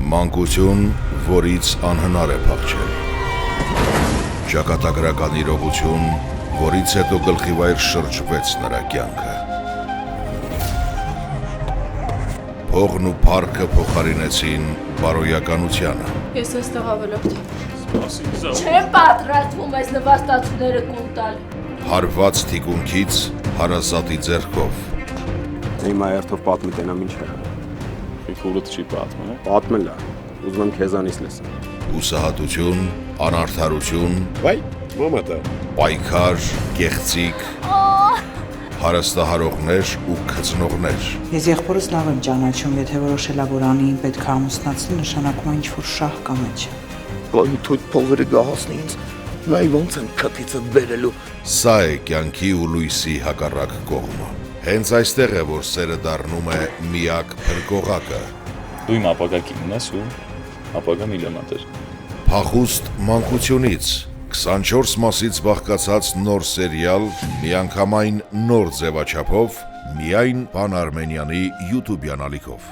Մանկություն, որից անհնար է փախչել։ Ճակատագրական իրողություն, որից հետո գլխիվայր շրջվեց նրա կյանքը։ Փողն ու փառքը փոխարինեցին բարոյականությանը։ Ես այստեղ ավելորդ եմ։ Չեմ պատրաստվում այս նվաստացումները կունտալ։ Հարված թիկունքից հարազատի ձեռքով։ Հիմա երթով պատմի տենամ ինչ է։ Քուրդ չի պատմել։ Պատմել է, ուզում եմ քեզանից լսեմ։ Հուսահատություն, անարդարություն, Վայ, մամատա։ պայքար, գեղձիկ, հարստահարողներ ու քծնողներ։ Ես եղբորս լավ եմ ճանաչում, եթե որոշելա, որ Անիին պետք է ամուսնացնել, նշանակում է ինչ-որ շահ կա մեջը։ Գոհի թույթ փողերը գահացնի ինձ, նայ ոնց եմ քթիցը բերելու։ Սա է կյանքի ու լույսի հակառակ կողմը։ Հենց այստեղ է, որ սերը դառնում է միակ փրկողակը։ Դու իմ ապագա կինն ես ու ապագա միլիոնատեր։ Փախուստ մանկությունից 24 մասից բաղկացած նոր սերիալ միանգամայն նոր ձևաչափով միայն Պան Արմենյանի YouTube ալիքով։